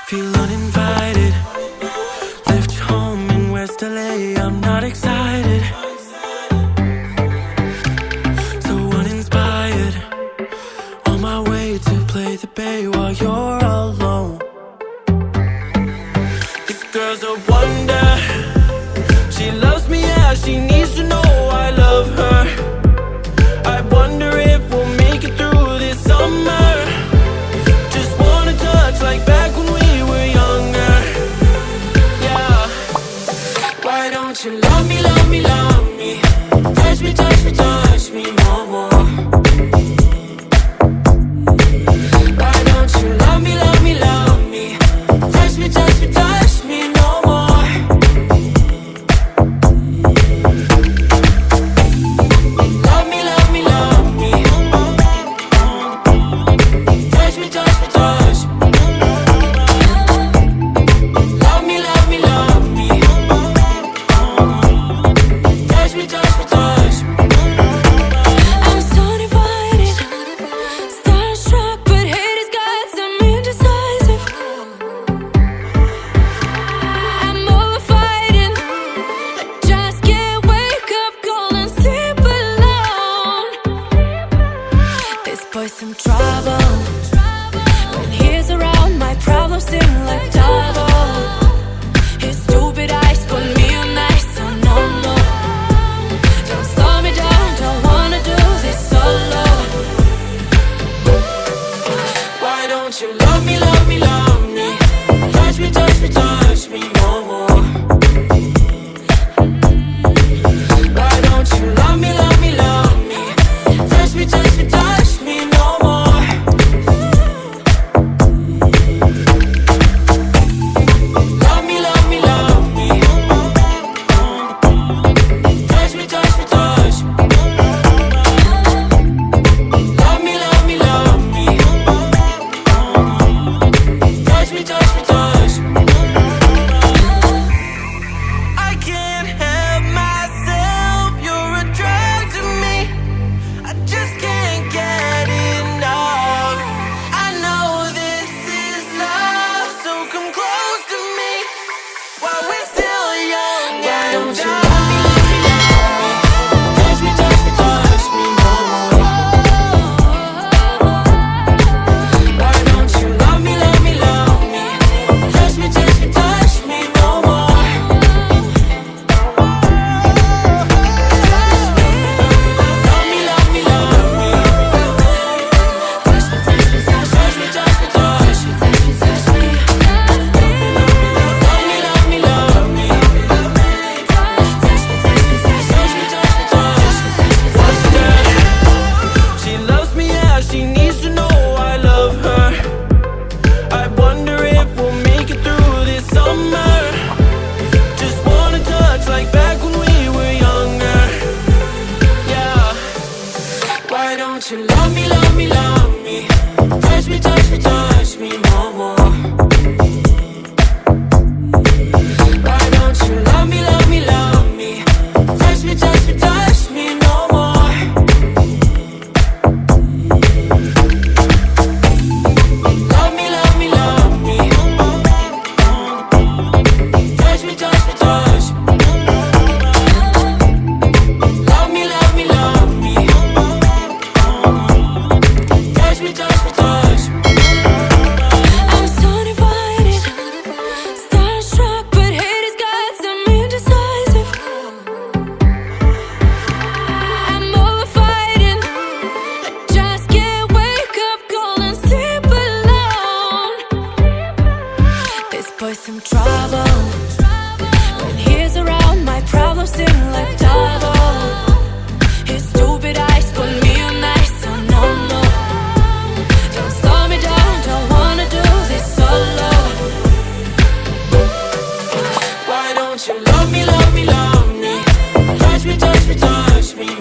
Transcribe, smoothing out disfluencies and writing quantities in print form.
Feel uninvited. Left home in West LA, I'm not excited. So uninspired. On my way to play the bay while you're alone. This girl's a wonder. She loves me, yeah, she needs to know I love her. I wonder if we'll make it through this summer. Just wanna touch like back when we were younger. Yeah. Why don't you love me, love me, love me? Touch me, touch me, touch me no more. Why don't you love me, love me, love me? Touch me, touch me, touch me no more. Love me, love me, love me. Touch me, touch me, touch me. Love me, love me, love me. Touch me, touch me, touch me. I'm so divided, starstruck, but hate has got some indecisive. I'm over fighting, I just can't wake up cold and sleep alone. This boy's some trouble. When he's around, my problems seem like double. His stupid eyes put me on ice, so no more. Don't slow me down, don't wanna do this solo. Why don't you love me, love me, love me? Touch me, touch me, touch me no more. Why don't you love me, love me, love me? Touch me, touch me, touch me no more. Love me, love me, love me. Touch me, touch me, touch me. Love me, love me, love me. Touch me, touch me, touch me. I can't help myself, you're a drug to me. I just can't get enough. I know this is love, so come close to me while we're still young. Why don't you love me, love me, love me? Touch me, touch me, touch me no more. Why don't you love me, love me, love me? Touch me, touch me, touch me no more. Love me, love me, love me. Touch me, touch me, touch me, touch me, touch me, touch me, touch me. Love me, love me, love me. Touch me, touch me, touch me, touch me, touch me, touch me. She loves me, yeah, she needs to know I love her. I wonder if we'll make it through this summer. Just wanna touch like back when we were younger. Yeah. Why don't you love me, love me, love me? Touch me, touch me, touch me no more. Why don't you love me, love me, love me? Touch me, touch me, touch me no more. Love me, love me, love me. Touch me, touch me, touch me. Love me, love me, love me. Touch me, touch me, touch me. I'm so divided, starstruck, but hate has got some indecisive. I'm over fighting, I just can't wake up cold and sleep alone. This boy's some trouble. When he's around, my problems seem like double. His stupid eyes put me on ice, so no more. Don't slow me down, don't wanna do this solo. Why don't you love me, love me, love me? Touch me, touch me, touch me